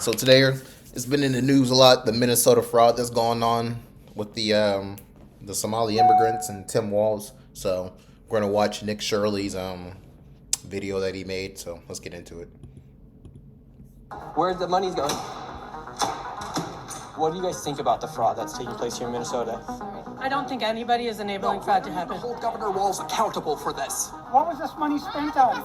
So today it's been in the news a lot. The Minnesota fraud that's going on with the Somali immigrants and Tim Walz. So we're gonna watch Nick Shirley's video that he made. So let's get into it. Where the money's going? What do you guys think about the fraud that's taking place here in Minnesota? I don't think anybody is enabling fraud to happen. Hold Governor Walz accountable for this. What was this money spent on?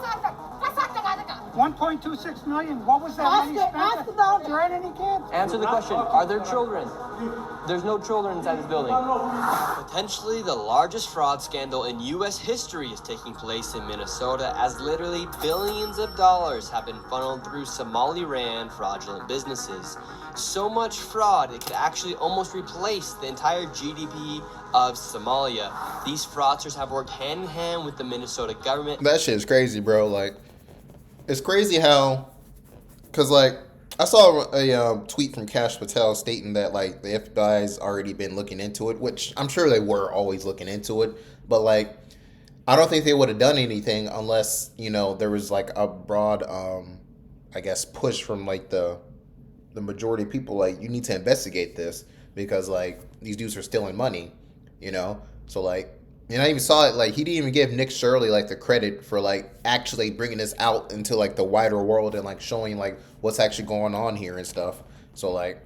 1.26 million. What was that money spent on? There aren't any kids. Answer the question. Are there children? There's no children inside this building. Potentially the largest fraud scandal in U.S. history is taking place in Minnesota, as literally billions of dollars have been funneled through Somali-ran fraudulent businesses. So much fraud, it could actually almost replace the entire GDP of Somalia. These fraudsters have worked hand in hand with the Minnesota government. That shit is crazy, bro. Like, it's crazy how, cause like I saw a tweet from Cash Patel stating that like the FBI's already been looking into it, which I'm sure they were always looking into it, but like I don't think they would have done anything unless there was like a broad I guess push from like the majority of people, like, you need to investigate this because like these dudes are stealing money, so like. And I even saw it, like, he didn't even give Nick Shirley, like, the credit for, like, actually bringing this out into, like, the wider world and, like, showing, like, what's actually going on here and stuff. So, like,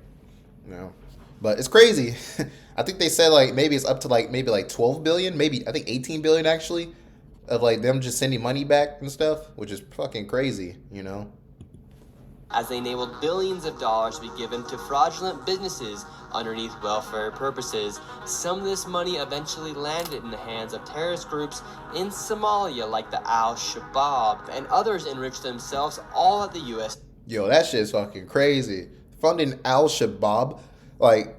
But it's crazy. I think they said, like, maybe it's up to, like, maybe, like, 12 billion, maybe, I think 18 billion, actually, of, like, them just sending money back and stuff, which is fucking crazy, As they enabled billions of dollars to be given to fraudulent businesses underneath welfare purposes. Some of this money eventually landed in the hands of terrorist groups in Somalia like the Al-Shabaab, and others enriched themselves all at the U.S. Yo, that shit is fucking crazy. Funding Al-Shabaab, like,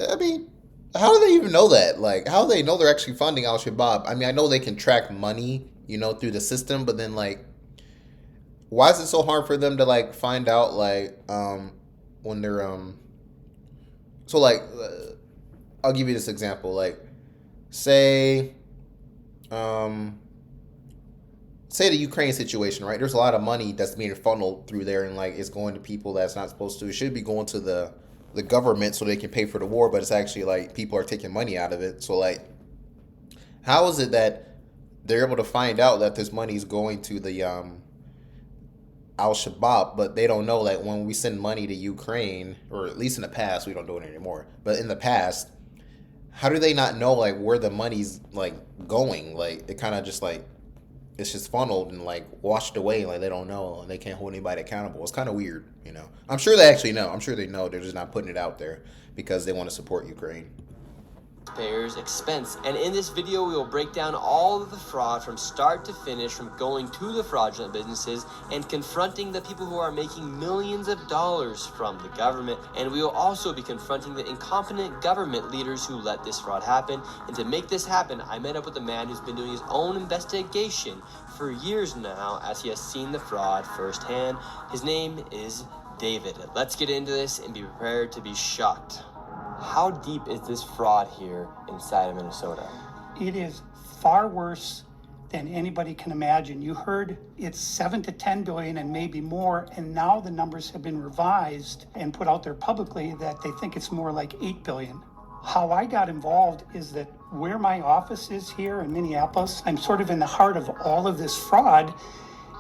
I mean, how do they even know that? Like, how do they know they're actually funding Al-Shabaab? I mean, I know they can track money, through the system, but then, like, why is it so hard for them to, like, find out, like, when they're, so, like, I'll give you this example. Like, say the Ukraine situation, right? There's a lot of money that's being funneled through there, and, like, it's going to people that's not supposed to. It should be going to the government so they can pay for the war, but it's actually, like, people are taking money out of it. So, like, how is it that they're able to find out that this money is going to the, Al-Shabaab, but they don't know that when we send money to Ukraine, or at least in the past, we don't do it anymore, but in the past, how do they not know, like, where the money's, like, going? Like, it kind of just, like, it's just funneled and, like, washed away, like, they don't know, and they can't hold anybody accountable. It's kind of weird, I'm sure they actually know. I'm sure they know. They're just not putting it out there because they want to support Ukraine. Taxpayers' expense. And in this video, we will break down all of the fraud from start to finish, from going to the fraudulent businesses and confronting the people who are making millions of dollars from the government. And we will also be confronting the incompetent government leaders who let this fraud happen. And to make this happen, I met up with a man who's been doing his own investigation for years now, as he has seen the fraud firsthand. His name is David. Let's get into this and be prepared to be shocked. How deep is this fraud here inside of Minnesota? It is far worse than anybody can imagine. You heard it's 7 to 10 billion and maybe more, and now the numbers have been revised and put out there publicly that they think it's more like 8 billion. How I got involved is that where my office is here in Minneapolis, I'm sort of in the heart of all of this fraud,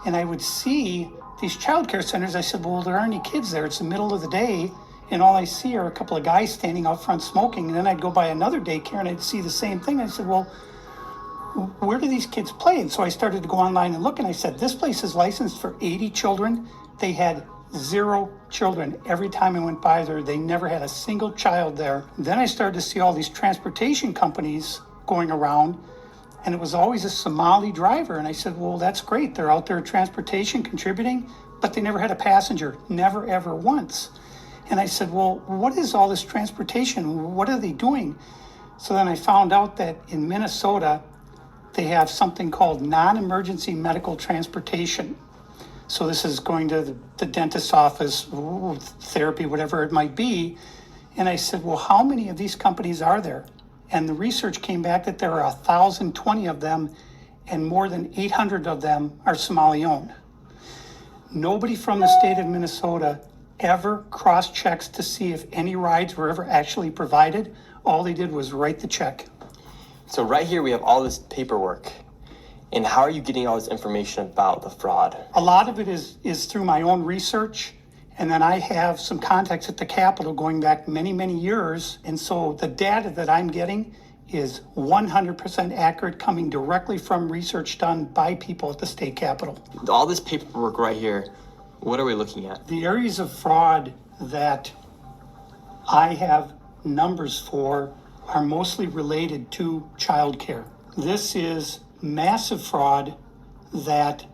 and I would see these childcare centers. I said, well, there aren't any kids there. It's the middle of the day. And all I see are a couple of guys standing out front smoking. And then I'd go by another daycare and I'd see the same thing. I said, well, where do these kids play? And so I started to go online and look, and I said, this place is licensed for 80 children. They had 0 children. Every time I went by there, they never had a single child there. Then I started to see all these transportation companies going around, and it was always a Somali driver. And I said, well, that's great. They're out there transportation contributing, but they never had a passenger, never, ever once. And I said, well, what is all this transportation? What are they doing? So then I found out that in Minnesota, they have something called non-emergency medical transportation. So this is going to the dentist's office, therapy, whatever it might be. And I said, well, how many of these companies are there? And the research came back that there are 1,020 of them, and more than 800 of them are Somali-owned. Nobody from the state of Minnesota ever cross-checked to see if any rides were ever actually provided. All they did was write the check. So right here we have all this paperwork. And how are you getting all this information about the fraud? A lot of it is through my own research, and then I have some contacts at the Capitol going back many, many years. And so the data that I'm getting is 100% accurate, coming directly from research done by people at the state Capitol. All this paperwork right here, what are we looking at? The areas of fraud that I have numbers for are mostly related to childcare. This is massive fraud that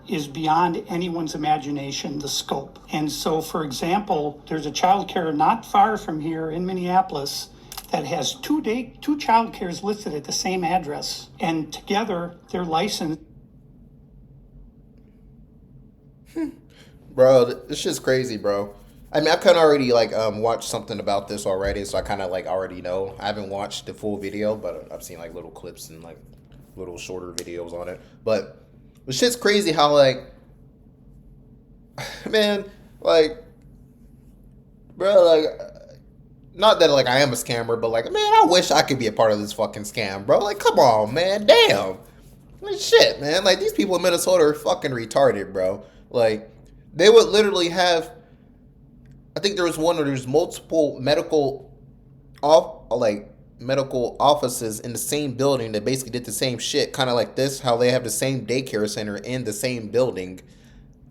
is beyond anyone's imagination, the scope. And so, for example, there's a childcare not far from here in Minneapolis that has two childcares listed at the same address, and together they're licensed. Bro, this shit's crazy, bro. I mean, I kind of already watched something about this already, so I kind of already know. I haven't watched the full video, but I've seen little clips and little shorter videos on it. But the shit's crazy how man, bro, not that I am a scammer, but man, I wish I could be a part of this fucking scam, bro. Come on, man, damn. Shit, man. These people in Minnesota are fucking retarded, bro. They would literally have, I think there was one where there's multiple medical offices in the same building that basically did the same shit, kind of like this, how they have the same daycare center in the same building,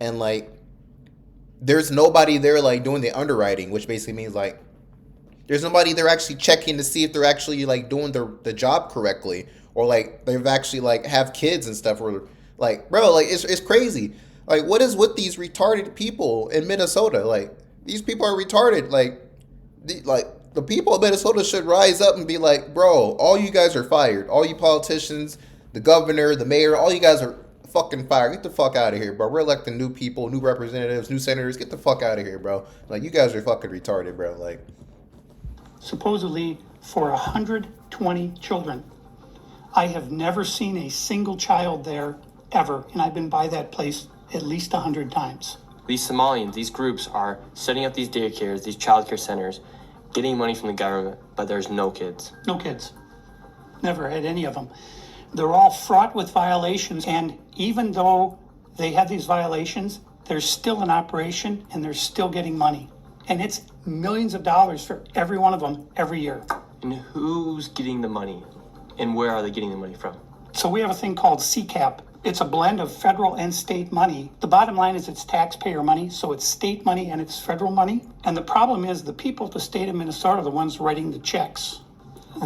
and there's nobody there doing the underwriting, which basically means there's nobody there actually checking to see if they're actually doing the job correctly, or they've actually have kids and stuff, or bro, it's crazy. What is with these retarded people in Minnesota? These people are retarded. The people of Minnesota should rise up and be bro, all you guys are fired. All you politicians, the governor, the mayor, all you guys are fucking fired. Get the fuck out of here, bro. We're electing new people, new representatives, new senators. Get the fuck out of here, bro. You guys are fucking retarded, bro. Supposedly for 120 children. I have never seen a single child there ever, and I've been by that place at least 100 times. These Somalians, these groups are setting up these daycares, these childcare centers, getting money from the government, but there's no kids. No kids. Never had any of them. They're all fraught with violations, and even though they have these violations, they're still in operation and they're still getting money. And it's millions of dollars for every one of them every year. And who's getting the money? And where are they getting the money from? So we have a thing called CCAP. It's a blend of federal and state money. The bottom line is it's taxpayer money, so it's state money and it's federal money. And the problem is the people of the state of Minnesota are the ones writing the checks.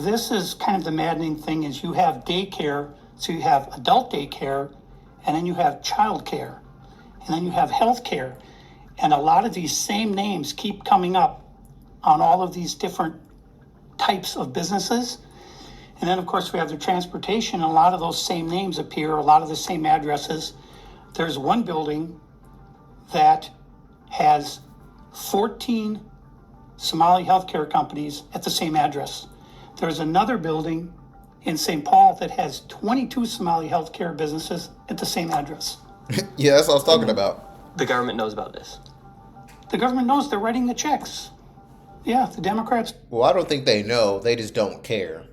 This is kind of the maddening thing is you have daycare, so you have adult daycare, and then you have child care, and then you have health care. And a lot of these same names keep coming up on all of these different types of businesses. And then, of course, we have the transportation, and a lot of those same names appear, a lot of the same addresses. There's one building that has 14 Somali healthcare companies at the same address. There's another building in St. Paul that has 22 Somali healthcare businesses at the same address. Yeah, that's what I was talking about. The government knows about this. The government knows they're writing the checks. Yeah, the Democrats. Well, I don't think they know. They just don't care.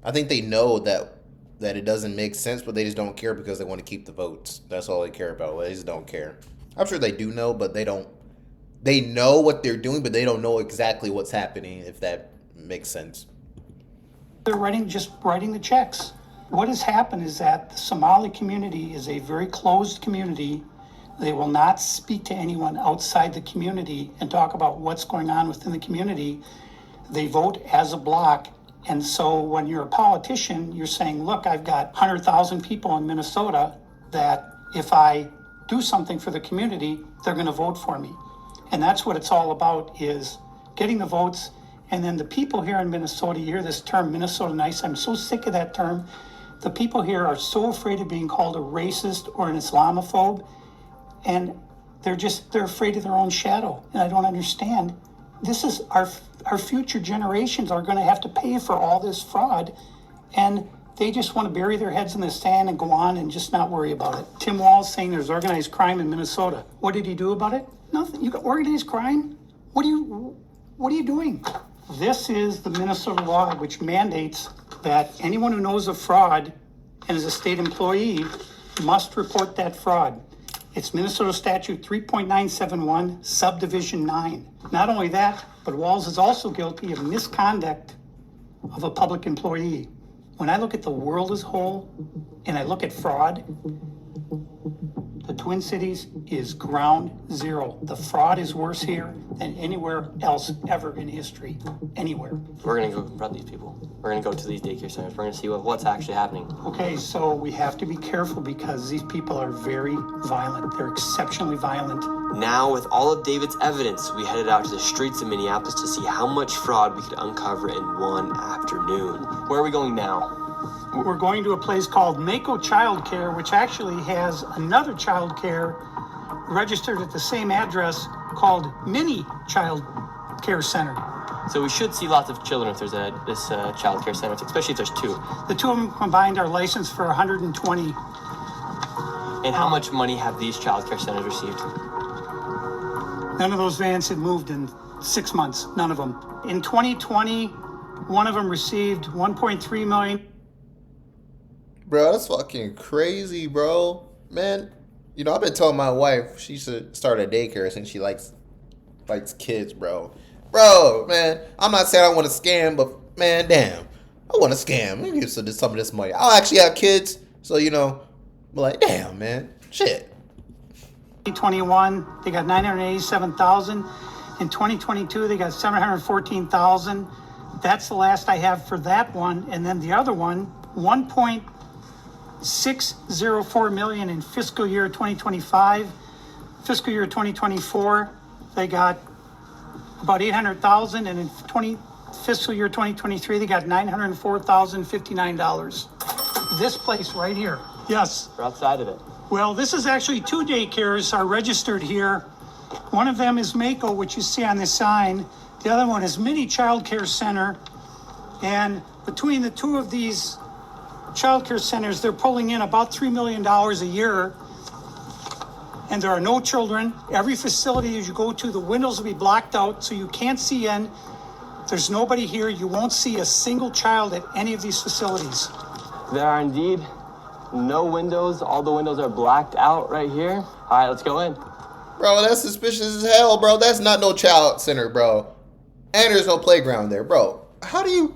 I think they know that it doesn't make sense, but they just don't care because they want to keep the votes. That's all they care about. They just don't care. I'm sure they do know, but they don't. They know what they're doing, but they don't know exactly what's happening, if that makes sense. They're just writing the checks. What has happened is that the Somali community is a very closed community. They will not speak to anyone outside the community and talk about what's going on within the community. They vote as a block. And so when you're a politician, you're saying, look, I've got 100,000 people in Minnesota that if I do something for the community, they're going to vote for me. And that's what it's all about, is getting the votes. And then the people here in Minnesota, you hear this term, Minnesota nice. I'm so sick of that term. The people here are so afraid of being called a racist or an Islamophobe. And they're afraid of their own shadow. And I don't understand. This is our future generations are going to have to pay for all this fraud. And They just want to bury their heads in the sand and go on and just not worry about it. Tim Walz saying there's organized crime in Minnesota. What did he do about it? Nothing. You got organized crime? What are you doing? This is the Minnesota law which mandates that anyone who knows of fraud and is a state employee must report that fraud. It's Minnesota Statute 3.971, Subdivision 9. Not only that, but Walz is also guilty of misconduct of a public employee. When I look at the world as a whole and I look at fraud, the Twin Cities is ground zero. The fraud is worse here than anywhere else ever in history, anywhere. We're going to go confront these people. We're going to go to these daycare centers. We're going to see what's actually happening. Okay, so we have to be careful because these people are very violent. They're exceptionally violent. Now, with all of David's evidence, we headed out to the streets of Minneapolis to see how much fraud we could uncover in one afternoon. Where are we going now? We're going to a place called Mako Child Care, which actually has another child care registered at the same address called Mini Child Care Center. So we should see lots of children if there's this child care center, especially if there's two. The two of them combined are licensed for 120. And how much money have these child care centers received? None of those vans had moved in 6 months. None of them. In 2020, one of them received $1.3 million. Bro, that's fucking crazy, bro. Man, you know, I've been telling my wife she should start a daycare since she likes kids, bro. Bro, man, I'm not saying I want to scam, but man, damn, I want to scam. Maybe give some of this money. I'll actually have kids, so you know, I'm like, damn, man, shit. 2021, they got $987,000. In 2022, they got $714,000. That's the last I have for that one, and then the other one, $1.604 million in fiscal year 2025. Fiscal year 2024, they got about $800,000, and in fiscal year 2023, they got $904,059. This place right here. Yes. We're outside of it. Well, this is actually two daycares are registered here. One of them is Mako, which you see on this sign. The other one is Mini Child Care Center. And between the two of these child care centers, they're pulling in about $3 million a year. And there are no children. Every facility as you go to, the windows will be blocked out so you can't see in. There's nobody here. You won't see a single child at any of these facilities. There are indeed no windows. All the windows are blacked out right here. All right, let's go in. Bro, that's suspicious as hell, bro. That's not no child center, bro. And there's no playground there, bro. How do you...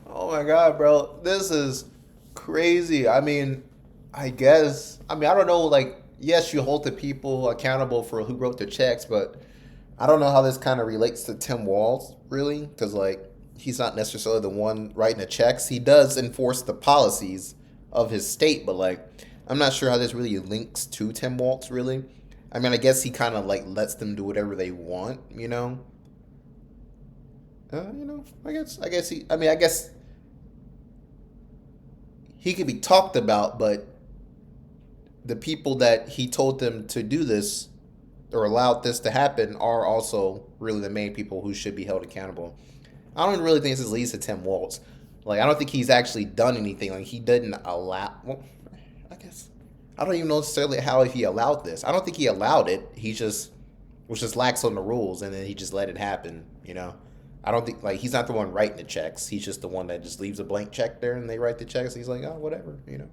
Oh my God, bro. This is crazy. I mean, I don't know, like, yes, you hold the people accountable for who wrote the checks, but I don't know how this kind of relates to Tim Walz, really, because, like, he's not necessarily the one writing the checks. He does enforce the policies of his state, but, like, I'm not sure how this really links to Tim Walz, really. I mean, I guess he kind of, like, lets them do whatever they want, you know? I guess he could be talked about, but the people that he told them to do this or allowed this to happen are also really the main people who should be held accountable. I don't really think this leads to Tim Walz. Like, I don't think he's actually done anything. Like, he didn't allow... Well, I guess... I don't even know necessarily how he allowed this. I don't think he allowed it. He just was just lax on the rules, and then he just let it happen, you know? I don't think... Like, he's not the one writing the checks. He's just the one that just leaves a blank check there, and they write the checks. He's like, oh, whatever, you know?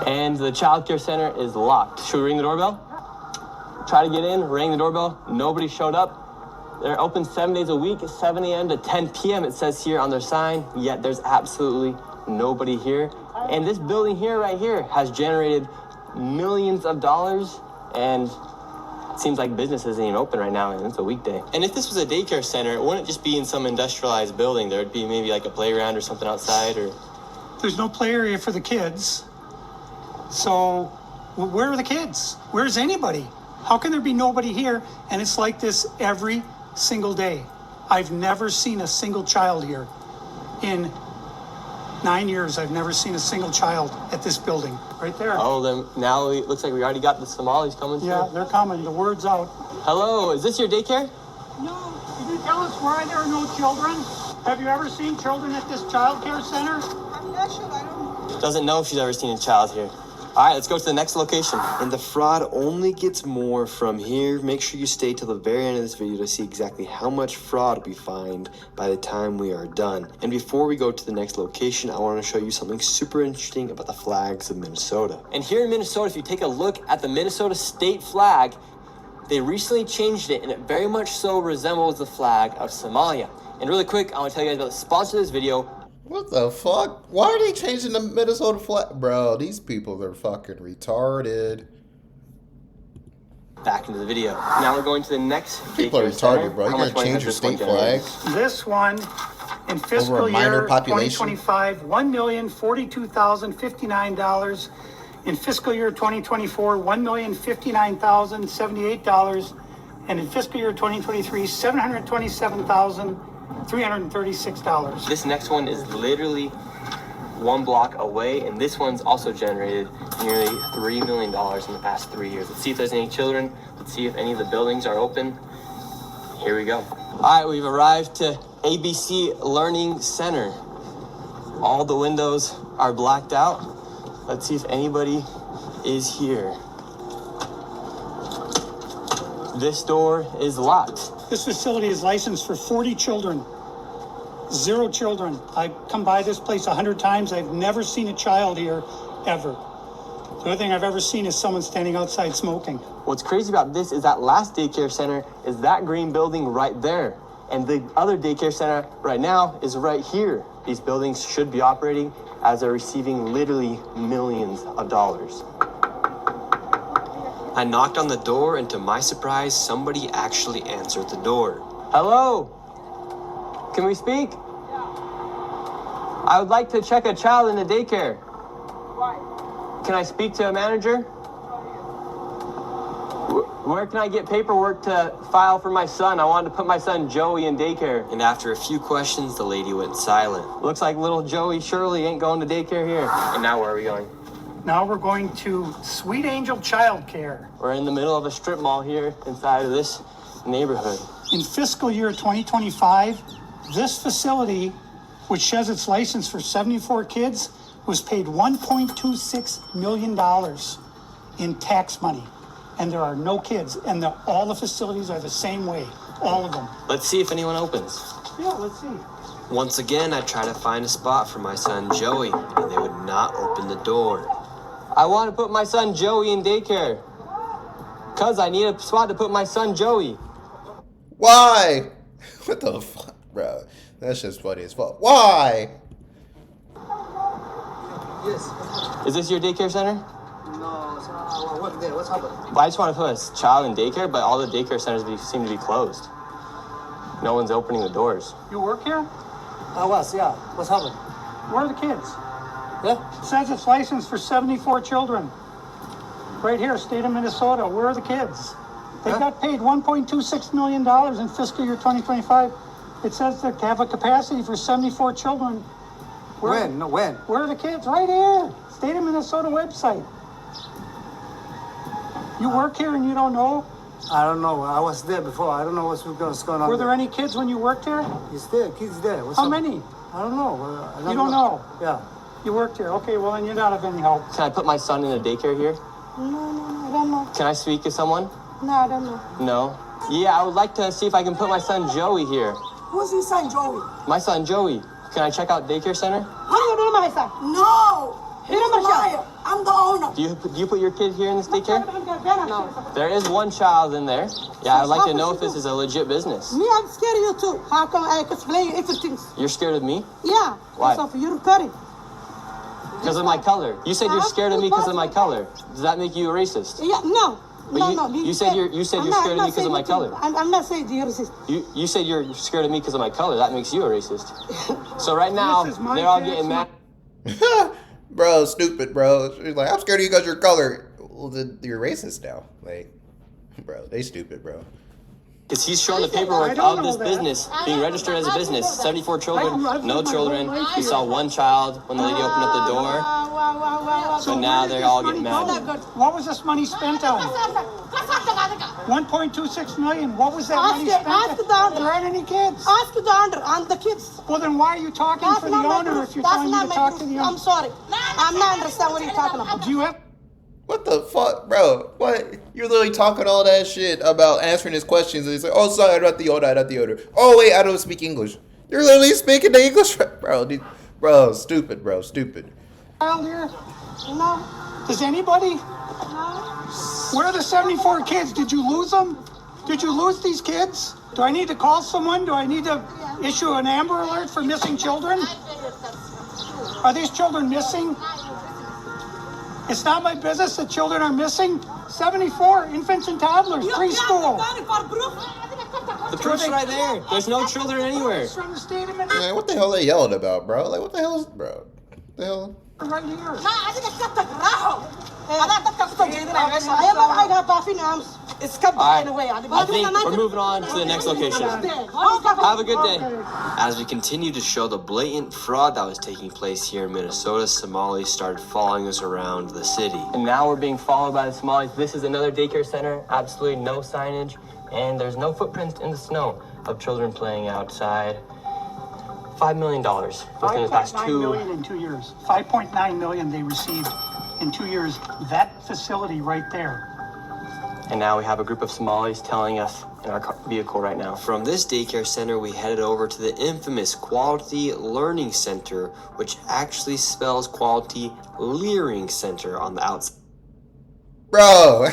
And the child care center is locked. Should we ring the doorbell? Try to get in, ring the doorbell. Nobody showed up. They're open 7 days a week, 7 a.m. to 10 p.m. It says here on their sign, yet there's absolutely nobody here. And this building here, right here, has generated millions of dollars, and it seems like business isn't even open right now, and it's a weekday. And if this was a daycare center, it wouldn't just be in some industrialized building. There would be maybe like a playground or something outside, or... There's no play area for the kids. So where are the kids? Where's anybody? How can there be nobody here? And it's like this every single day. I've never seen a single child here. In 9 years, I've never seen a single child at this building. Right there. Oh, then now it looks like we already got the Somalis coming through. Yeah, they're coming. The word's out. Hello, is this your daycare? No, did you tell us why there are no children? Have you ever seen children at this child care center? I'm not sure. I don't know. Doesn't know if she's ever seen a child here. All right, let's go to the next location. And the fraud only gets more from here. Make sure you stay till the very end of this video to see exactly how much fraud we find by the time we are done. And before we go to the next location, I want to show you something super interesting about the flags of Minnesota. And here in Minnesota, if you take a look at the Minnesota state flag, they recently changed it, and it very much so resembles the flag of Somalia. And really quick, I want to tell you guys about the sponsor of this video. What the fuck? Why are they changing the Minnesota flag? Bro, these people are fucking retarded. Back into the video. Now we're going to the next People are daycare center. retarded, bro. How You're much gonna money change has your this state one generated? flag? This one in fiscal Over a minor year population? 2025, $1,042,059. In fiscal year 2024, $1,059,078. And in fiscal year 2023, $727,336. This next one is literally 1 block away, and this one's also generated nearly $3 million in the past 3 years. Let's see if there's any children. Let's see if any of the buildings are open. Here we go. All right, we've arrived to ABC Learning Center. All the windows are blacked out. Let's see if anybody is here. This door is locked. This facility is licensed for 40 children. 0 children. I've come by this place 100 times. I've never seen a child here, ever. The only thing I've ever seen is someone standing outside smoking. What's crazy about this is that last daycare center is that green building right there. And the other daycare center right now is right here. These buildings should be operating as they're receiving literally millions of dollars. I knocked on the door, and to my surprise, somebody actually answered the door. Hello? Can we speak? I would like to check a child in the daycare. Why? Can I speak to a manager? Where can I get paperwork to file for my son? I wanted to put my son Joey in daycare. And after a few questions, the lady went silent. Looks like little Joey Shirley ain't going to daycare here. And now where are we going? Now we're going to Sweet Angel Child Care. We're in the middle of a strip mall here inside of this neighborhood. In fiscal year 2025, this facility, which says it's licensed for 74 kids, was paid $1.26 million in tax money. And there are no kids. And all the facilities are the same way. All of them. Let's see if anyone opens. Yeah, let's see. Once again, I tried to find a spot for my son Joey, and they would not open the door. I want to put my son Joey in daycare. Cause I need a spot to put my son Joey. Why? What the fuck, bro? That's just funny as fuck. Why? Yes. Is this your daycare center? No, so I work there. What's happened? Well, I just want to put a child in daycare, but all the daycare centers seem to be closed. No one's opening the doors. You work here? I was, yeah. What's happened? Where are the kids? Yeah? It says it's licensed for 74 children. Right here, state of Minnesota. Where are the kids? They got paid $1.26 million in fiscal year 2025. It says they have a capacity for 74 children. When? No, when? Where are the kids? Right here. State of Minnesota website. You work here and you don't know? I don't know. I was there before. I don't know what's going on. Were there any kids when you worked here? He's there. Kids there. What's How up? many? I don't know. You don't know? Yeah. You worked here. Okay, well, then you're not of any help. Can I put my son in a daycare here? No, I don't know. Can I speak to someone? No, I don't know. No? Yeah, I would like to see if I can put my son Joey here. Who's his son, Joey? My son Joey. Can I check out daycare center? How do you know my son? No! He's a liar. I'm the owner. Do you put your kid here in this daycare? No. There is one child in there. Yeah, I'd like to know if this is a legit business. Me, I'm scared of you too. How come I explain everything? You're scared of me? Yeah. Why? Because of your curry. Because of my color. You said you're scared of me because of my color. Does that make you a racist? Yeah, no. But you said you're scared of me because of my color. I'm not saying you're racist. You said you're scared of me because of my color. That makes you a racist. So right now, This is my they're all kid. getting mad. Bro, stupid, bro. She's like, I'm scared of you because your color. Well, then you're racist now. Like, bro, they stupid, bro. Because he's showing the paperwork of this business being registered as a business. 74 children, no children. We saw one child when the lady opened up the door. But now they're all getting mad. What was this money spent on? 1.26 million. What was that money spent on? There aren't any kids. Ask the owner and the kids. Well, then why are you talking for the owner if you're telling me to talk to the owner? I'm sorry. I'm not understand what you're talking about. Do you have... What the fuck, bro? What? You're literally talking all that shit about answering his questions, and he's like, "Oh, sorry, I'm not the owner. I'm not the owner. Oh, wait, I don't speak English." You're literally speaking the English, bro. Bro, stupid, bro, stupid. Child here? No. Does anybody? No. Where are the 74 kids? Did you lose them? Did you lose these kids? Do I need to call someone? Do I need to issue an Amber Alert for missing children? Are these children missing? It's not my business that children are missing. 74 infants and toddlers, preschool. The proof's right there. There's no children anywhere. From the state of Minnesota. Man, what the hell they yelling about, bro? Like, what the hell is, bro? What the hell? Right here. I think we're moving on to the next location. Have a good day. As we continue to show the blatant fraud that was taking place here in Minnesota, Somalis started following us around the city. And now we're being followed by the Somalis. This is another daycare center, absolutely no signage, and there's no footprints in the snow of children playing outside. $5 million within the past 5.9 million in 2 years. 5.9 million they received in 2 years. That facility right there. And now we have a group of Somalis telling us in our vehicle right now. From this daycare center, we headed over to the infamous Quality Learning Center, which actually spells Quality Leering Center on the outside. Bro.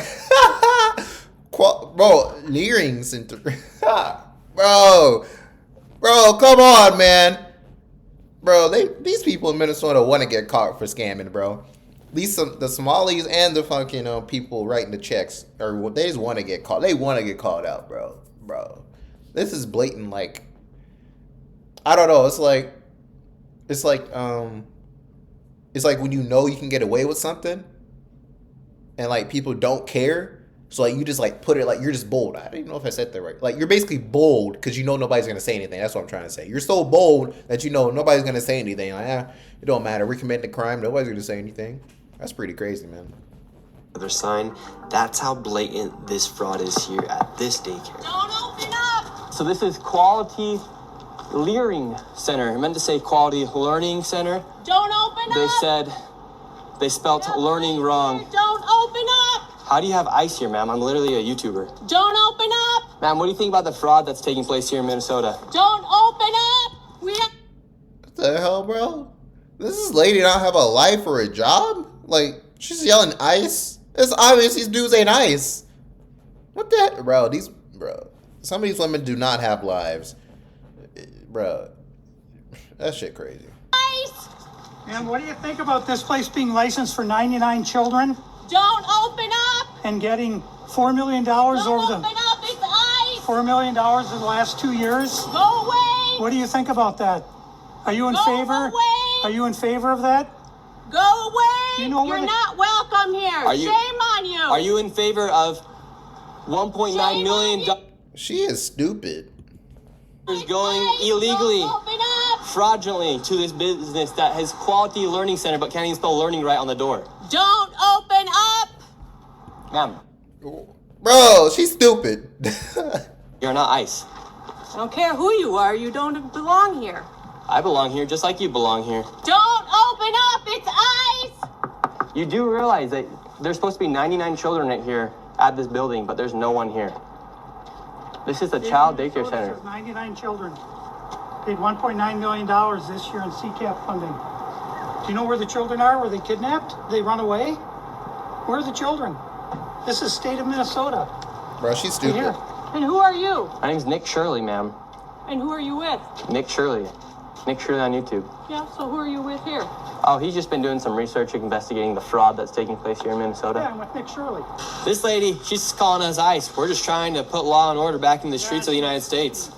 Bro, Leering Center. Bro. Bro, come on, man. Bro, these people in Minnesota want to get caught for scamming, bro. At least the Somalis and the fucking people writing the checks, or they just want to get caught. They want to get called out, bro. Bro, this is blatant. Like, I don't know. It's like when you know you can get away with something, and like people don't care. So like you just like put it like you're just bold. I don't even know if I said that right. Like you're basically bold because you know nobody's gonna say anything. That's what I'm trying to say. You're so bold that you know nobody's gonna say anything. Like, it don't matter. We're committing a crime. Nobody's gonna say anything. That's pretty crazy, man. Other sign. That's how blatant this fraud is here at this daycare. Don't open up. So this is Quality Leering Center. I meant to say Quality Learning Center. Don't open up. They said they spelt learning wrong. Don't open up. How do you have ice here, ma'am? I'm literally a YouTuber. Don't open up. Ma'am, what do you think about the fraud that's taking place here in Minnesota? Don't open up. What the hell, bro? Does this lady not have a life or a job? Like, she's yelling ice? It's obvious these dudes ain't ice. What the heck? Bro, some of these women do not have lives. Bro, that shit crazy. Ice. And what do you think about this place being licensed for 99 children? Don't open up. And getting $4 million over Don't the open up. It's ice. $4 million in the last 2 years? Go away. What do you think about that? Are you in Go favor? away. Are you in favor of that? Go away. You know You're what not welcome here. Shame on you. Are you in favor of $1.9 million She is stupid. going illegally, fraudulently to this business that has Quality Learning Center but can't even spell learning right on the door? Don't open up. Ma'am, Bro, she's stupid. you're not ICE. I don't care who you are, you don't belong here. I belong here just like you belong here. Don't open up. It's ice. You do realize that there's supposed to be 99 children right here at this building, but there's no one here. This is a child daycare center. 99 children. Paid $1.9 million this year in CCAP funding. Do you know where the children are? Were they kidnapped? They run away? Where are the children? This is state of Minnesota. Bro, she's stupid. Here. And who are you? My name's Nick Shirley, ma'am. And who are you with? Nick Shirley. Nick Shirley on YouTube. Yeah, so who are you with here? Oh, he's just been doing some research investigating the fraud that's taking place here in Minnesota. Yeah, I'm with Nick Shirley. This lady, she's calling us ICE. We're just trying to put law and order back in the streets of the United States.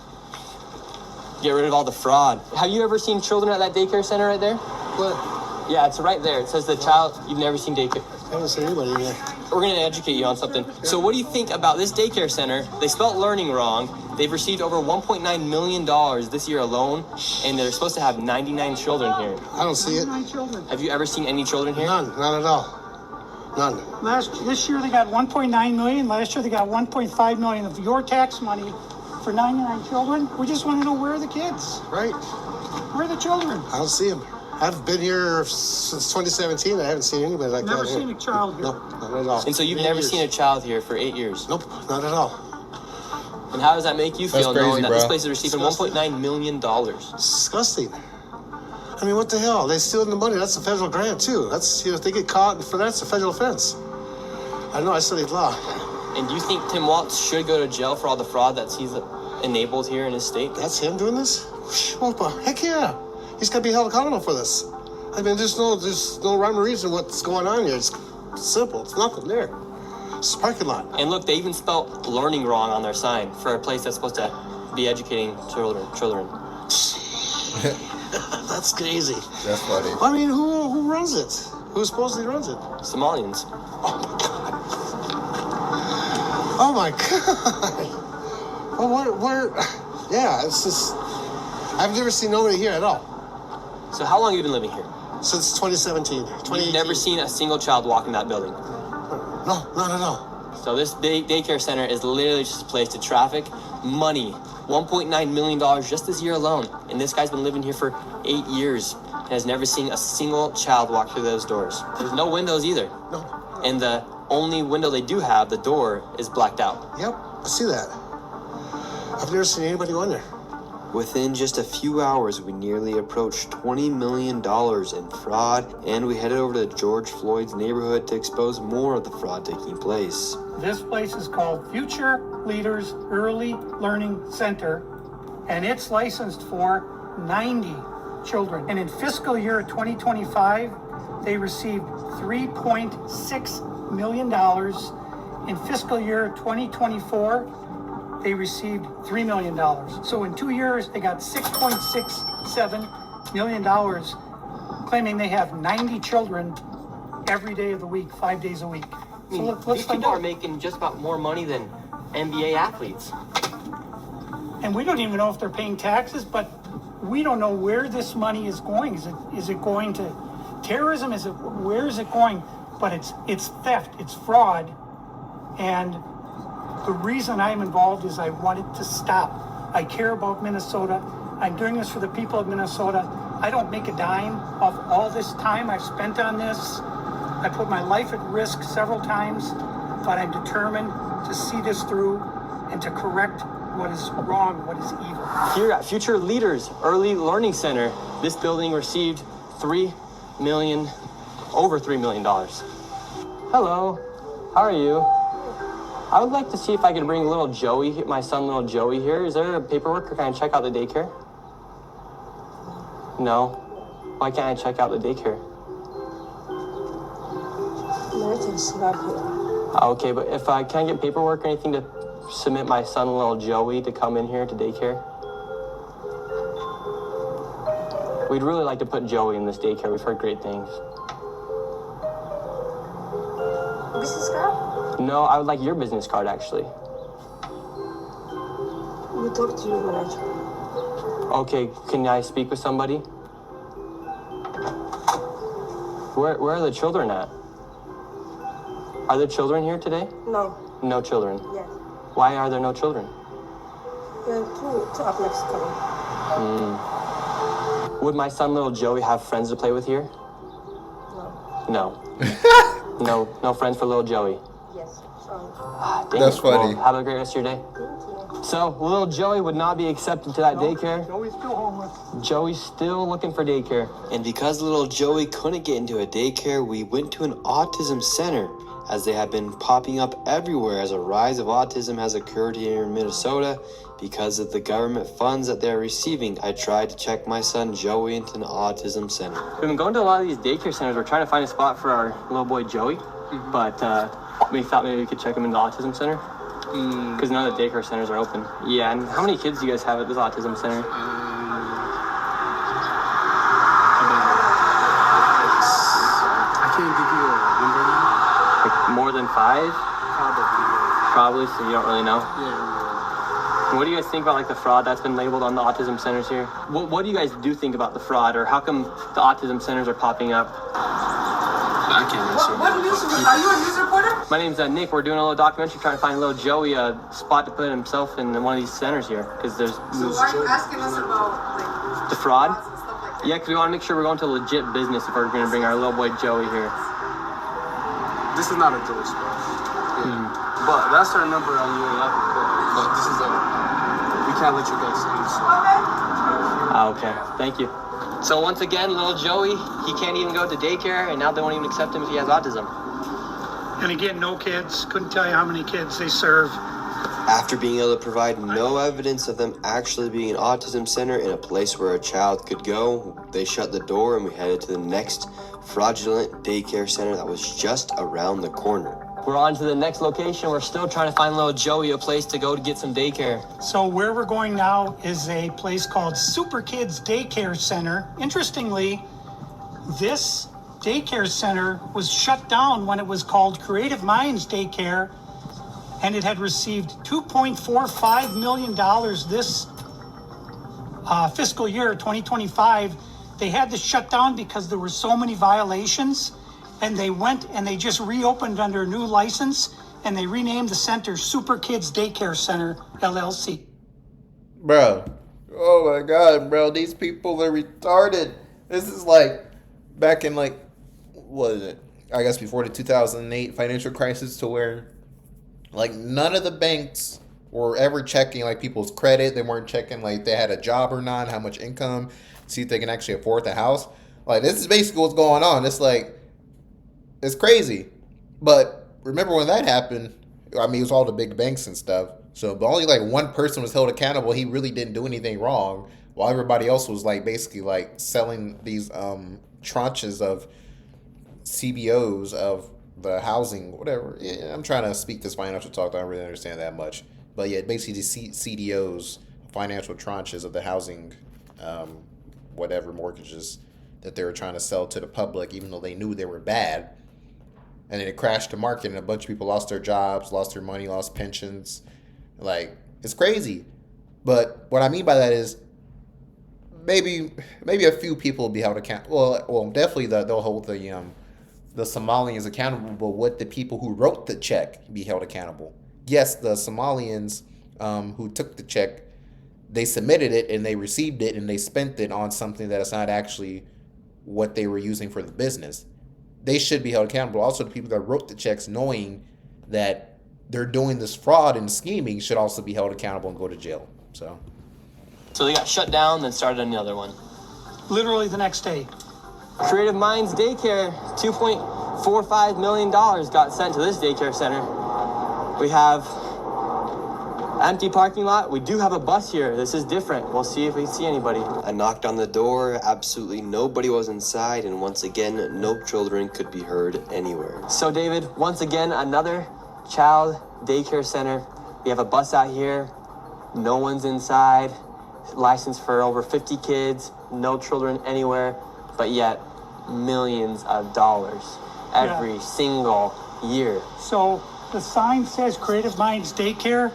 Get rid of all the fraud. Have you ever seen children at that daycare center right there? What? Yeah, it's right there. It says the child, you've never seen daycare. I haven't seen anybody in there. we're going to educate you on something. So what do you think about this daycare center? They spelled learning wrong. They've received over $1.9 million this year alone, and they're supposed to have 99 children here. I don't see it. 9 children. Have you ever seen any children here? None at all. None. This year they got 1.9 million. Last year they got 1.5 million of your tax money for 99 children. We just want to know where are the kids? Right? Where are the children? I don't see them. I've been here since 2017. I haven't seen anybody like Never that seen here. a child here. No, not at all. And so you've 8 never years. seen a child here for 8 years. Nope, not at all. And how does that make you feel, crazy, knowing that bro. this place is receiving Disgusting. $1.9 million? It's disgusting. I mean, what the hell? They stealing the money. That's a federal grant too. That's if they get caught for that, it's a federal offense. I know. I studied law. And do you think Tim Walz should go to jail for all the fraud that he's enabled here in his state? That's him doing this? Well, heck yeah. He's got to be held accountable for this. I mean, there's no rhyme or reason what's going on here. It's simple. It's nothing there. It's a parking lot. And look, they even spelled learning wrong on their sign for a place that's supposed to be educating children. That's crazy. That's funny. I mean, who runs it? Who supposedly runs it? Somalians. Oh my God. Well, where? Yeah, it's just. I've never seen nobody here at all So how long have you been living here? since 2017. 2018. You've never seen a single child walk in that building. No, not at all. So this daycare center is literally just a place to traffic money. $1.9 million just this year alone. And this guy's been living here for 8 years and has never seen a single child walk through those doors. There's no windows either. No. And the only window they do have, the door, is blacked out. Yep, I see that. I've never seen anybody go in there. Within just a few hours, we nearly approached $20 million in fraud, and we headed over to George Floyd's neighborhood to expose more of the fraud taking place. This place is called Future Leaders Early Learning Center, and it's licensed for 90 children. And in fiscal year 2025, they received $3.6 million. In fiscal year 2024, they received $3 million. So in 2 years, they got $6.67 million, claiming they have 90 children every day of the week, 5 days a week. So let's These find people are out. making just about more money than NBA athletes. And we don't even know if they're paying taxes, but we don't know where this money is going. Is it going to terrorism? Where is it going? But it's theft, it's fraud, and the reason I'm involved is I want it to stop. I care about Minnesota. I'm doing this for the people of Minnesota. I don't make a dime off all this time I've spent on this. I put my life at risk several times, but I'm determined to see this through and to correct what is wrong, what is evil. Here at Future Leaders Early Learning Center, this building received over $3 million. Hello, how are you? I would like to see if I could bring little Joey, my son little Joey here. Is there paperwork or can I check out the daycare? No. Why can't I check out the daycare? Americans not here. Okay, but if I can I get paperwork or anything to submit my son little Joey to come in here to daycare? We'd really like to put Joey in this daycare. We've heard great things. Business card? No, I would like your business card actually. We talk to your manager. Okay, can I speak with somebody? Where are the children at? Are there children here today? No. No children. Yes. Why are there no children? Two up next coming. Would my son little Joey have friends to play with here? No. No. No friends for little Joey. Yes. Sorry. Dang That's it. funny. Well, have a great rest of your day. Thank you. So, little Joey would not be accepted to that daycare. Joey's still homeless. Joey's still looking for daycare. And because little Joey couldn't get into a daycare, we went to an autism center, as they have been popping up everywhere as a rise of autism has occurred here in Minnesota because of the government funds that they're receiving. I tried to check my son Joey into an autism center. We've been going to a lot of these daycare centers. We're trying to find a spot for our little boy Joey, but we thought maybe we could check him into the autism center. Because none of the daycare centers are open. Yeah, and how many kids do you guys have at this autism center? I can't give you a number now. Like more than 5? Probably, so you don't really know? Yeah. What do you guys think about like the fraud that's been labeled on the autism centers here? What do you guys do think about the fraud, or how come the autism centers are popping up? I can't answer. What news? Are you a news reporter? My name's Nick. We're doing a little documentary trying to find little Joey a spot to put himself in one of these centers here, because there's So why are you asking us about like the fraud. frauds and stuff like that? Yeah, because we want to make sure we're going to legit business if we're going to bring our little boy Joey here. This is not a Joey spot. Yeah. But that's our number on UAF. But this is we can't let you guys use. Okay, thank you. So once again, little Joey, he can't even go to daycare, and now they won't even accept him if he has autism. And again, no kids. Couldn't tell you how many kids they serve. After being able to provide no evidence of them actually being an autism center in a place where a child could go, they shut the door and we headed to the next fraudulent daycare center that was just around the corner. We're on to the next location. We're still trying to find little Joey a place to go to get some daycare. So where we're going now is a place called Super Kids Daycare Center. Interestingly, this daycare center was shut down when it was called Creative Minds Daycare, and it had received $2.45 million this fiscal year, 2025. They had to shut down because there were so many violations, and they went and they just reopened under a new license, and they renamed the center Super Kids Daycare Center, LLC. Bro. Oh my god, bro. These people are retarded. This is like back in like, what is it? I guess before the 2008 financial crisis, to where like none of the banks were ever checking like people's credit. They weren't checking like they had a job or not, how much income, see if they can actually afford the house. Like this is basically what's going on. It's like, it's crazy. But remember when that happened, I mean, it was all the big banks and stuff. So, but only like one person was held accountable. He really didn't do anything wrong, while everybody else was like basically like selling these tranches of CBOs of the housing, whatever. Yeah, I'm trying to speak this financial talk. I don't really understand that much. But yeah, basically the CDOs, financial tranches of the housing, whatever mortgages that they were trying to sell to the public, even though they knew they were bad. And then it crashed the market, and a bunch of people lost their jobs, lost their money, lost pensions. Like, it's crazy. But what I mean by that is maybe a few people will be held accountable. Well, definitely they'll hold the Somalians accountable, but would the people who wrote the check be held accountable? Yes, the Somalians who took the check, they submitted it and they received it and they spent it on something that is not actually what they were using for the business. They should be held accountable. Also, the people that wrote the checks, knowing that they're doing this fraud and scheming, should also be held accountable and go to jail. So they got shut down, then started another one. Literally the next day. Creative Minds Daycare, $2.45 million got sent to this daycare center. We have empty parking lot. We do have a bus here. This is different. We'll see if we see anybody. I knocked on the door, absolutely nobody was inside, and once again, no children could be heard anywhere. So David, once again, another child daycare center. We have a bus out here. No one's inside. Licensed for over 50 kids. No children anywhere. But yet, millions of dollars every single year. So the sign says Creative Minds Daycare.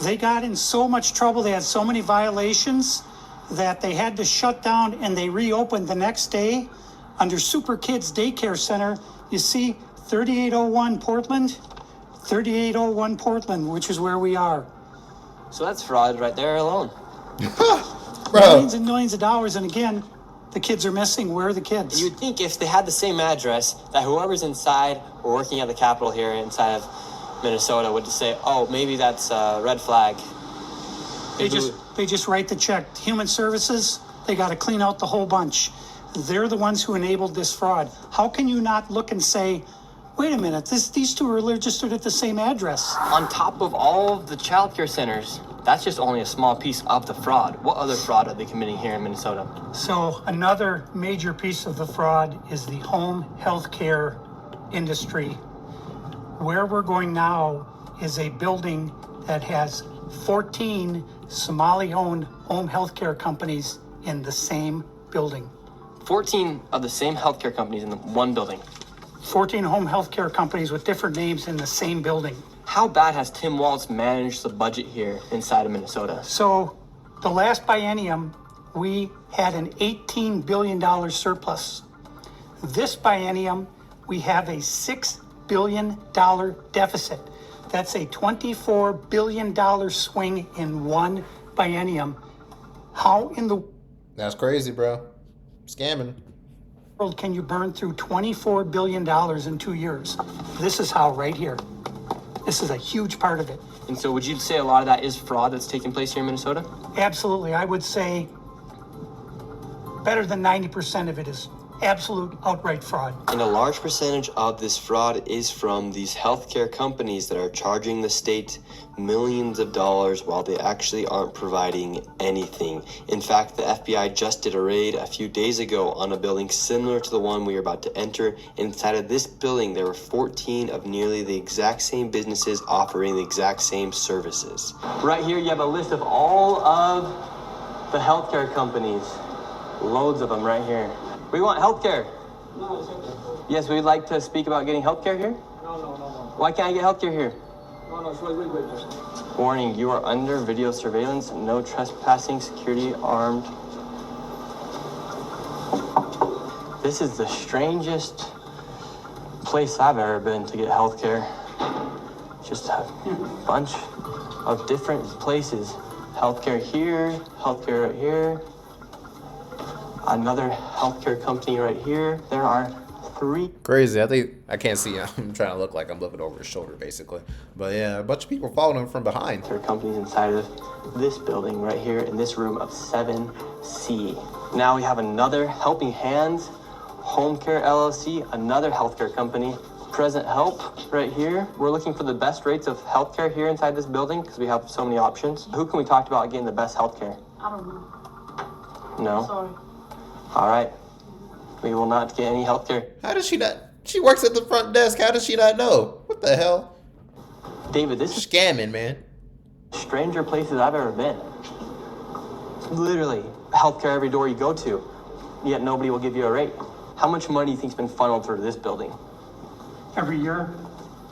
They got in so much trouble, they had so many violations that they had to shut down, and they reopened the next day under Super Kids Daycare Center. You see 3801 Portland, 3801 Portland, which is where we are. So that's fraud right there alone. Millions and millions of dollars, and again, the kids are missing. Where are the kids? You'd think if they had the same address, that whoever's inside or working at the Capitol here inside of Minnesota would just say, oh, maybe that's a red flag. They just write the check. Human Services, they got to clean out the whole bunch. They're the ones who enabled this fraud. How can you not look and say, wait a minute, these two are registered at the same address? On top of all of the childcare centers, that's just only a small piece of the fraud. What other fraud are they committing here in Minnesota? So another major piece of the fraud is the home health care industry. Where we're going now is a building that has 14 Somali-owned home health care companies in the same building. 14 of the same healthcare companies in the one building. 14 home health care companies with different names in the same building. How bad has Tim Walz managed the budget here inside of Minnesota? So the last biennium, we had an $18 billion surplus. This biennium, we have a $6 billion deficit. That's a $24 billion swing in one biennium. How in the That's crazy, bro. Scamming. world can you burn through $24 billion in 2 years? This is how, right here. This is a huge part of it. And so would you say a lot of that is fraud that's taking place here in Minnesota? Absolutely. I would say better than 90% of it is absolute outright fraud. And a large percentage of this fraud is from these healthcare companies that are charging the state millions of dollars while they actually aren't providing anything. In fact, the FBI just did a raid a few days ago on a building similar to the one we are about to enter. Inside of this building, there were 14 of nearly the exact same businesses offering the exact same services. Right here, you have a list of all of the healthcare companies. Loads of them right here. We want healthcare. No, it's okay. Yes, we'd like to speak about getting healthcare here. No. Why can't I get healthcare here? No, wait. Warning, you are under video surveillance. No trespassing, security armed. This is the strangest place I've ever been to get healthcare. Just a bunch of different places. Healthcare here, healthcare right here. Another healthcare company right here. There are 3. Crazy. I think I can't see him. I'm trying to look like I'm looking over his shoulder, basically. But yeah, a bunch of people following him from behind. There are companies inside of this building right here in this room of 7C. Now we have another Helping Hands Home Care LLC, another healthcare company. Present Help right here. We're looking for the best rates of healthcare here inside this building because we have so many options. Who can we talk about getting the best healthcare? I don't know. No? Sorry. All right. We will not get any healthcare. How does she not? She works at the front desk. How does she not know? What the hell? David, this is Scamming, man. stranger places I've ever been. Literally, healthcare every door you go to, yet nobody will give you a rate. How much money do you think's been funneled through this building? Every year,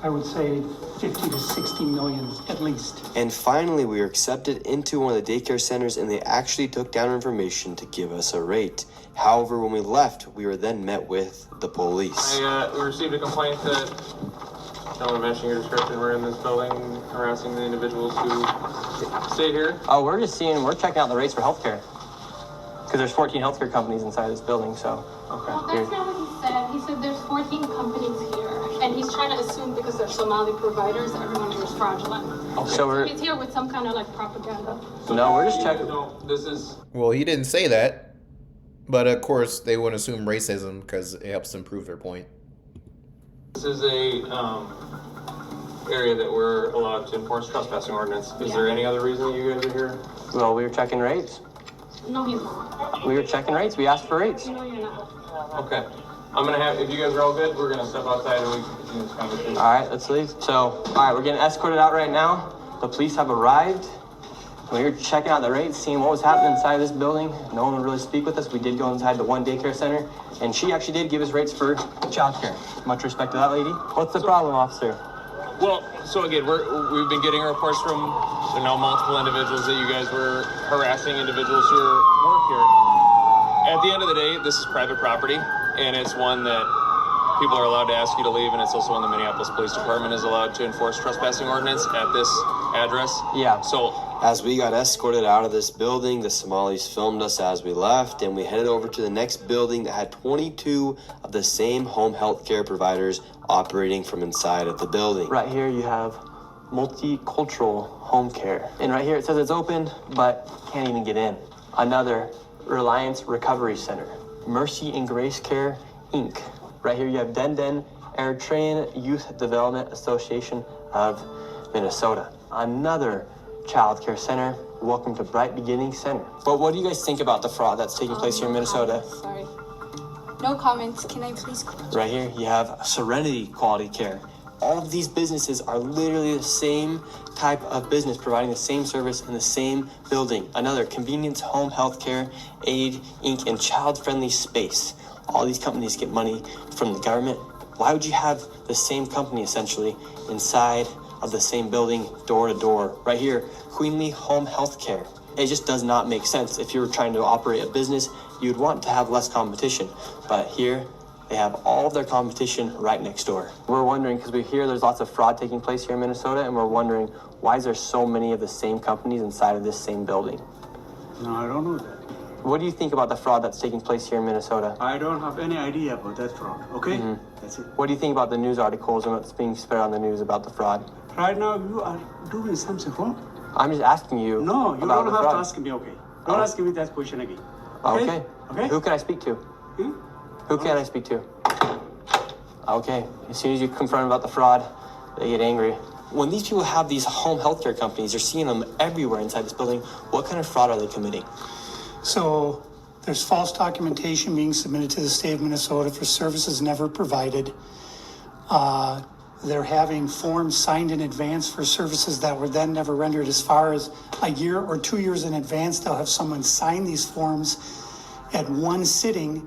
I would say 50 to 60 million at least. And finally, we were accepted into one of the daycare centers and they actually took down our information to give us a rate. However, when we left, we were then met with the police. We received a complaint that someone mentioning your description were in this building harassing the individuals who stay here. Oh, we're checking out the rates for healthcare. Because there's 14 healthcare companies inside this building, so. Okay. Well, that's not what he said. He said there's 14 companies here. And he's trying to assume because they're Somali providers, everyone here is fraudulent. Okay. So He's here with some kind of like propaganda. No, we're just checking. No, this is Well, he didn't say that. But of course, they would assume racism because it helps them prove their point. a area that we're allowed to enforce trespassing ordinance. Is there any other reason you guys are here? Well, we were checking rates. No, he's not. We were checking rates. We asked for rates. No, you're not. Okay. I'm gonna have, if you guys are all good, we're gonna step outside and we can continue this conversation. All right, let's leave. So, all right, we're getting escorted out right now. The police have arrived. We were checking out the rates, seeing what was happening inside this building. No one would really speak with us. We did go inside the one daycare center, and she actually did give us rates for childcare. Much respect to that lady. What's the problem, officer? Well, so again, we've been getting reports from multiple individuals that you guys were harassing individuals who work here. At the end of the day, this is private property, and it's one that people are allowed to ask you to leave, and it's also one the Minneapolis Police Department is allowed to enforce trespassing ordinance at this address. Yeah. So As we got escorted out of this building, the Somalis filmed us as we left, and we headed over to the next building that had 22 of the same home health care providers operating from inside of the building. Right here you have multicultural home care. And right here it says it's open, but can't even get in. Another Reliance Recovery Center. Mercy and Grace Care, Inc. Right here you have Denden Eritrean Youth Development Association of Minnesota. Another child care center. Welcome to Bright Beginning Center. But what do you guys think about the fraud that's taking place here in Minnesota? Sorry. No comments. Can I please? Right here, you have Serenity Quality Care. All of these businesses are literally the same type of business, providing the same service in the same building. Another Convenience Home Healthcare Aid Inc. and Child Friendly Space. All these companies get money from the government Why would you have the same company essentially inside of the same building, door to door? Right here, Queenly Home Healthcare. It just does not make sense. If you were trying to operate a business, you'd want to have less competition. But here, they have all of their competition right next door. We're wondering, because we hear there's lots of fraud taking place here in Minnesota, and we're wondering, why is there so many of the same companies inside of this same building? No, I don't know that. What do you think about the fraud that's taking place here in Minnesota? I don't have any idea about that fraud, okay? That's it. What do you think about the news articles and what's being spread on the news about the fraud? Right now, you are doing something wrong. I'm just asking you. No, you about don't the have fraud. to ask me, okay? Don't ask me that question again. Okay. Okay? Who can I speak to? Who can I speak to? Okay. As soon as you confront them about the fraud, they get angry. When these people have these home healthcare companies, you're seeing them everywhere inside this building. What kind of fraud are they committing? So there's false documentation being submitted to the state of Minnesota for services never provided. They're having forms signed in advance for services that were then never rendered. As far as a year or 2 years in advance, they'll have someone sign these forms at one sitting,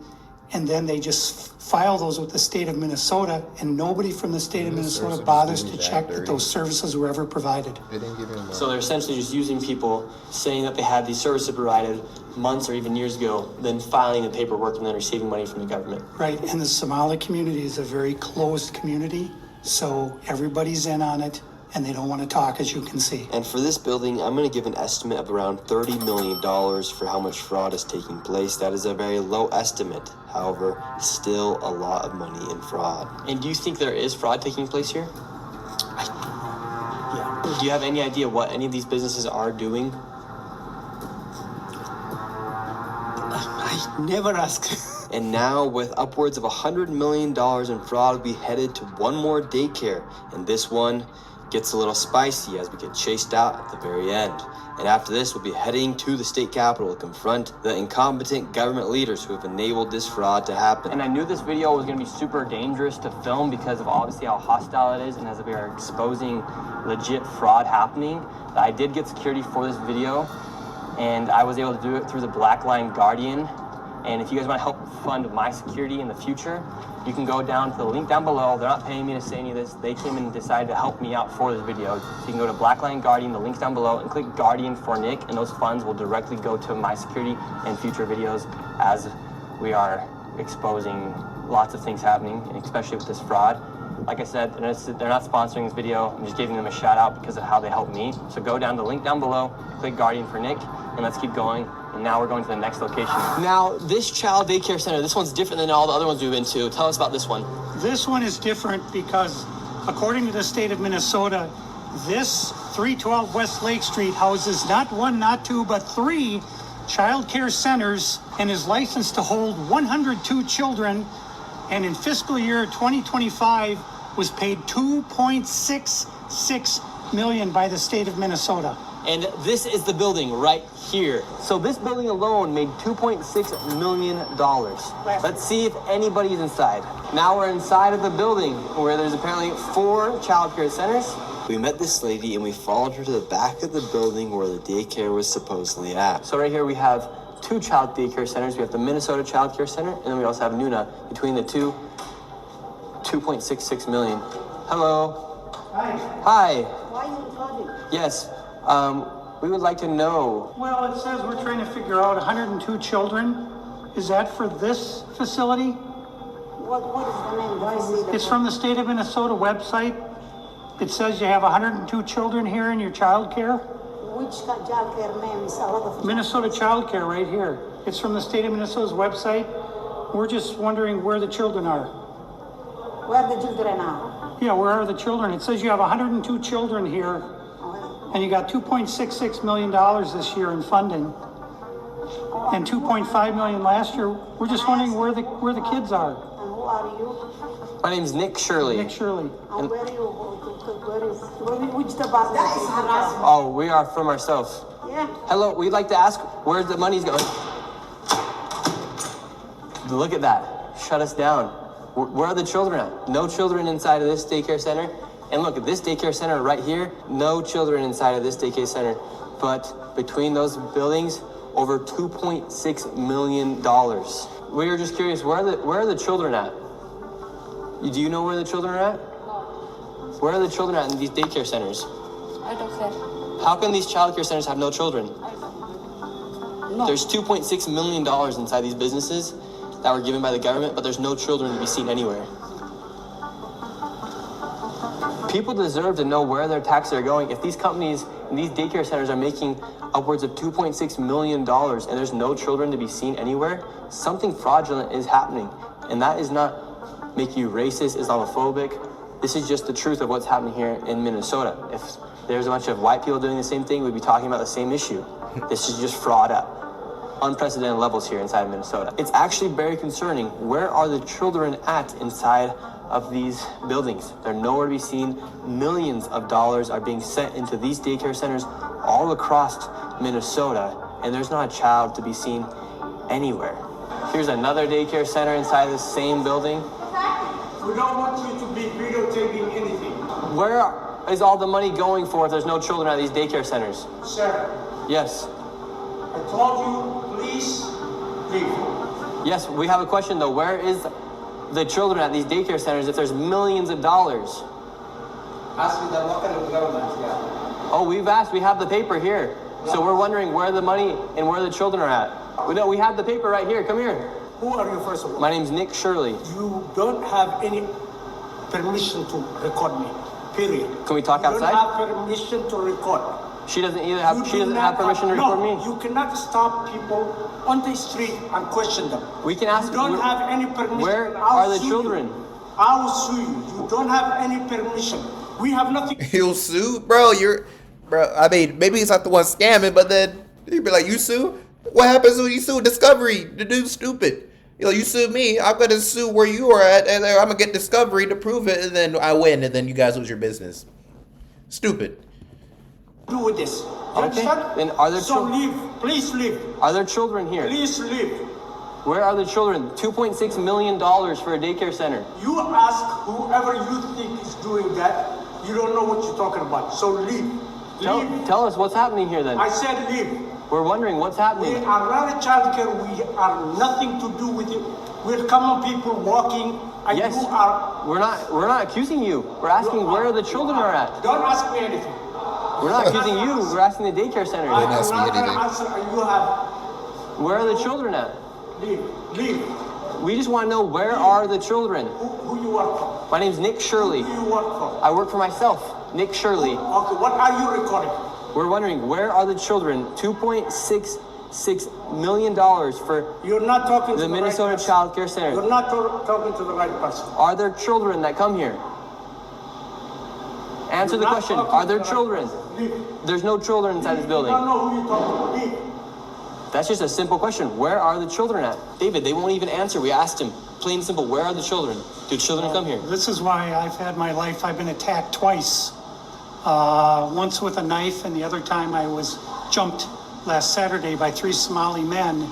and then they just file those with the state of Minnesota, and nobody from the state of Minnesota bothers to check that those services were ever provided. So they're essentially just using people saying that they had these services provided months or even years ago, then filing the paperwork and then receiving money from the government. Right, and the Somali community is a very closed community, so everybody's in on it, and they don't want to talk, as you can see. And for this building, I'm going to give an estimate of around $30 million for how much fraud is taking place. That is a very low estimate. However, still a lot of money in fraud. And do you think there is fraud taking place here? Yeah. Do you have any idea what any of these businesses are doing? I never ask. And now, with upwards of $100 million in fraud, we headed to one more daycare. And this one gets a little spicy as we get chased out at the very end. And after this, we'll be heading to the state capitol to confront the incompetent government leaders who have enabled this fraud to happen. And I knew this video was going to be super dangerous to film because of obviously how hostile it is and as we are exposing legit fraud happening. I did get security for this video, and I was able to do it through the Black Line Guardian. And if you guys want to help fund my security in the future, you can go down to the link down below. They're not paying me to say any of this. They came and decided to help me out for this video. So you can go to Black Line Guardian, the link's down below, and click Guardian for Nick, and those funds will directly go to my security and future videos as we are exposing lots of things happening, and especially with this fraud. Like I said, they're not sponsoring this video. I'm just giving them a shout out because of how they helped me. So go down the link down below, click Guardian for Nick, and let's keep going. And now we're going to the next location. Now, this child daycare center, this one's different than all the other ones we've been to. Tell us about this one. This one is different because, according to the state of Minnesota, this 312 West Lake Street houses not one, not two, but three child care centers and is licensed to hold 102 children, and in fiscal year 2025 was paid $2.66 million by the state of Minnesota. And this is the building right here. So this building alone made $2.6 million. Let's see if anybody's inside. Now we're inside of the building where there's apparently 4 child care centers. We met this lady and we followed her to the back of the building where the daycare was supposedly at. So right here we have 2 child daycare centers. We have the Minnesota Child Care Center, and then we also have Nuna. Between the two, $2.66 million. Hello. Hi. Hi. Why are you calling? Yes. We would like to know. Well, it says we're trying to figure out 102 children. Is that for this facility? What is the name? Why is it? It's from the state of Minnesota website. It says you have 102 children here in your child care. Which child care name is a lot of Minnesota Child Care right here. It's from the state of Minnesota's website. We're just wondering where the children are. Where the children are? Yeah, where are the children? It says you have 102 children here, and you got $2.66 million this year in funding, and $2.5 million last year. We're just wondering where the kids are. And who are you? My name's Nick Shirley. Nick Shirley. And where you? Which department? Oh, we are from ourselves. Yeah. Hello, we'd like to ask where the money's going. Look at that. Shut us down. Where are the children at? No children inside of this daycare center. And look at this daycare center right here. No children inside of this daycare center. But between those buildings, over $2.6 million. We are just curious, where are the children at? Do you know where the children are at? Where are the children at in these daycare centers? I don't care. How can these child care centers have no children? No. There's $2.6 million inside these businesses that were given by the government, but there's no children to be seen anywhere. People deserve to know where their taxes are going. If these companies and these daycare centers are making upwards of $2.6 million and there's no children to be seen anywhere, something fraudulent is happening. And that is not make you racist, Islamophobic. This is just the truth of what's happening here in Minnesota. If there's a bunch of white people doing the same thing, we'd be talking about the same issue. This is just fraud at unprecedented levels here inside of Minnesota. It's actually very concerning. Where are the children at inside of these buildings? They're nowhere to be seen. Millions of dollars are being sent into these daycare centers all across Minnesota, and there's not a child to be seen anywhere. Here's another daycare center inside the same building. We don't want you to be videotaping anything. Where is all the money going for if there's no children at these daycare centers? Sir, Yes. I told you, please leave. Yes, we have a question though. Where is the children at these daycare centers if there's millions of dollars? Ask me that, what kind of government, yeah. Oh, we've asked. We have the paper here. So we're wondering where the money and where the children are at. We have the paper right here. Come here. Who are you, first of all? My name's Nick Shirley. You don't have any permission to record me, period. Can we talk outside? You don't have permission to record. She doesn't have permission to record me. You cannot stop people on the street and question them. We can ask. You don't have any permission. Where I'll are the sue children? You. I will sue you. You don't have any permission. We have nothing. He'll sue, bro. I mean, maybe he's not the one scamming, but then he'd be like, "You sue? What happens when you sue Discovery? The dude's stupid. You sue me. I'm gonna sue where you are at, and I'm gonna get Discovery to prove it, and then I win, and then you guys lose your business. Stupid." Do with this. You Okay. understand? Then are there so leave. Please leave. Are there children here? Please leave. Where are the children? $2.6 million for a daycare center. You ask whoever you think is doing that. You don't know what you're talking about. So leave. Leave. Tell us what's happening here then. I said leave. We're wondering what's We happening. are not a child care. We are nothing to do with it. We're common people walking. And Yes. you are. We're not accusing you. We're asking where the children are at. Don't ask me anything. We're not accusing you. We're asking the daycare center. I'm ask me not gonna anything. answer. You have. Where are the children at? Leave. Leave. We just want to know where are the children. Who you work for? My name's Nick Shirley. Who you work for? I work for myself, Nick Shirley. Okay. What are you recording? We're wondering where are the children? $2.66 million for You're not talking to the the Minnesota right person. Child Care Center. You're not talking to the right person. Are there children that come here? Answer the You're not question. talking Are to there the right children? person. Leave. There's no children inside this You building. don't know who you're talking to. Leave. That's just a simple question. Where are the children at? David, they won't even answer. We asked him. Plain and simple. Where are the children? Do children come here? This is why I've had my life. I've been attacked twice. Once with a knife, and the other time I was jumped last Saturday by 3 Somali men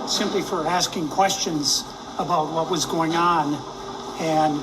simply for asking questions about what was going on. And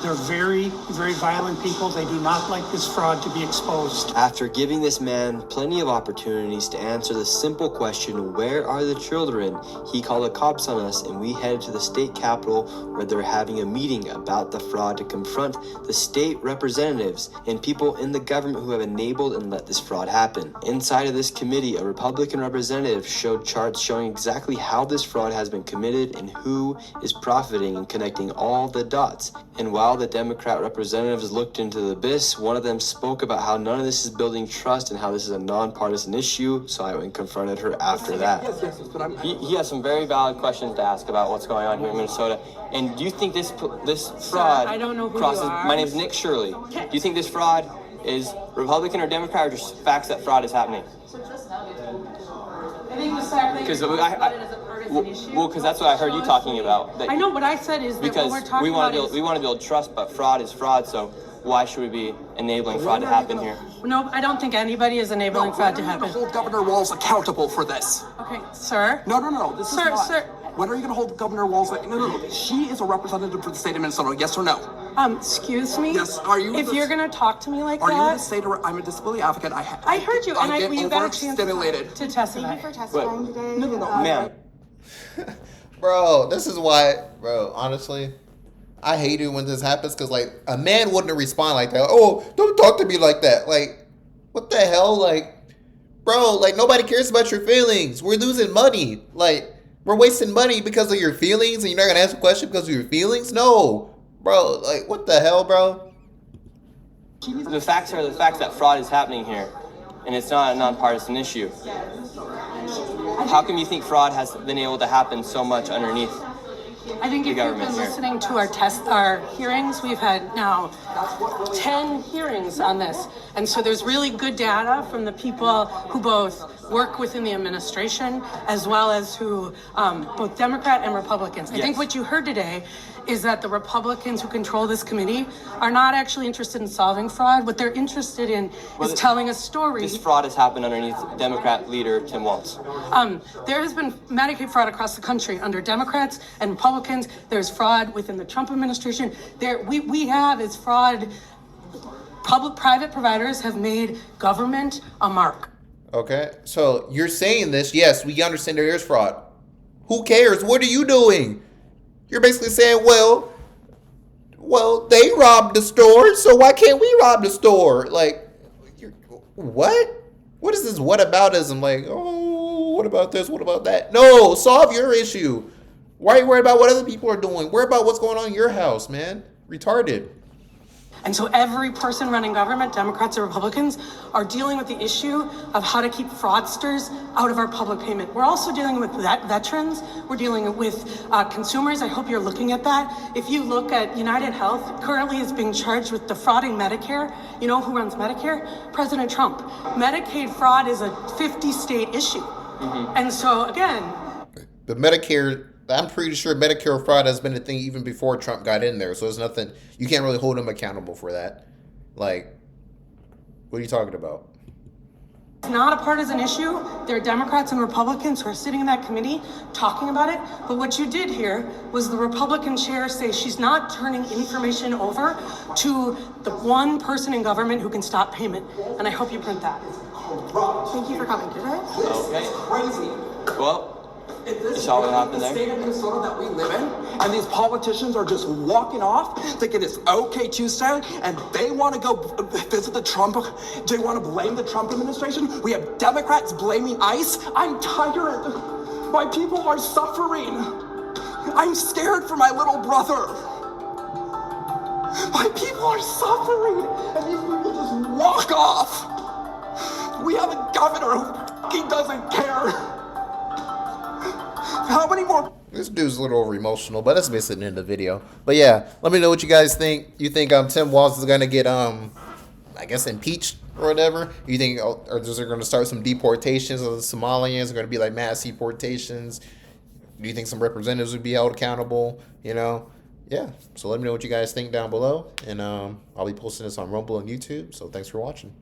they're very, very violent people. They do not like this fraud to be exposed. After giving this man plenty of opportunities to answer the simple question, where are the children, he called the cops on us and we headed to the state capitol where they're having a meeting about the fraud to confront the state representatives and people in the government who have enabled and let this fraud happen. Inside of this committee, a Republican representative showed charts showing exactly how this fraud has been committed and who is profiting and connecting all the dots. And while the Democrat representatives looked into the abyss, one of them spoke about how none of this is building trust and how this is a nonpartisan issue, so I went and confronted her after that. He has some very valid questions to ask about what's going on here in Minnesota. And do you think this fraud I don't know who crosses... you are. My name's Nick Shirley. Do you think this fraud is Republican or Democrat or just facts that fraud is happening? I think the fact that Because you're talking about it as a partisan issue. well, because that's what I heard you talking about. That I know what I said is that because what we're talking we want about to build trust, but fraud is fraud. So why should we be enabling fraud to happen here? No, I don't think anybody is enabling fraud to happen. Hold Governor Walz accountable for this. Okay, sir. No. This Sir, is not. sir. When are you going to hold Governor Walz? No. She is a representative for the state of Minnesota. Yes or no? Excuse me? Yes, are you If the- you're gonna talk to me like Are you that. the state? I'm a disability advocate. I heard you, and get you got a chance overstimulated. to testify. testifying today. No. Ma'am, Bro, this is why, bro, honestly, I hate it when this happens because, like, a man wouldn't respond like that. Oh, don't talk to me like that. Like, what the hell? Like, bro, like, nobody cares about your feelings. We're losing money. Like, we're wasting money because of your feelings and you're not going to answer a question because of your feelings? No. Bro, like, what the hell, bro? The facts are the facts that fraud is happening here, and it's not a nonpartisan issue. How come you think fraud has been able to happen so much underneath? I think if you've been listening to our hearings, we've had now 10 hearings on this. And so there's really good data from the people who both work within the administration as well as who, both Democrat and Republicans. I think what you heard today is that the Republicans who control this committee are not actually interested in solving fraud. What they're interested in is telling a story. This fraud has happened underneath Democrat leader Tim Walz. There has been Medicaid fraud across the country under Democrats and Republicans. There's fraud within the Trump administration. We have is fraud. Public-private providers have made government a mark. Okay, so you're saying this. Yes, we understand there is fraud. Who cares? What are you doing? You're basically saying, well, they robbed the store, so why can't we rob the store? Like, what? What is this whataboutism? Like, oh, what about this? What about that? No, solve your issue. Why are you worried about what other people are doing? Worry about what's going on in your house, man. Retarded. And so every person running government, Democrats or Republicans, are dealing with the issue of how to keep fraudsters out of our public payment. We're also dealing with veterans. We're dealing with consumers. I hope you're looking at that. If you look at United Health, currently is being charged with defrauding Medicare. You know who runs Medicare? President Trump. Medicaid fraud is a 50-state issue. And so, again... The Medicare... I'm pretty sure Medicare fraud has been a thing even before Trump got in there. So there's nothing, you can't really hold him accountable for that. Like, what are you talking about? It's not a partisan issue. There are Democrats and Republicans who are sitting in that committee talking about it. But what you did here was the Republican chair say she's not turning information over to the one person in government who can stop payment. And I hope you print that. Thank you for coming today. Okay. It's crazy. Well, This saw what happened the there? state of Minnesota that we live in, and these politicians are just walking off, thinking it's okay Tuesday, and they want to go visit the Trump. They want to blame the Trump administration. We have Democrats blaming ICE. I'm tired. My people are suffering. I'm scared for my little brother. My people are suffering, and these people just walk off. We have a governor who doesn't care. How many more? This dude's a little over emotional, but that's basically the end of the video. But yeah, let me know what you guys think. You think Tim Walz is gonna get I guess impeached or whatever? You think or is there gonna start some deportations of the Somalians? Are gonna be like mass deportations? Do you think some representatives would be held accountable? You know? Yeah. So let me know what you guys think down below, and I'll be posting this on Rumble and YouTube. So thanks for watching.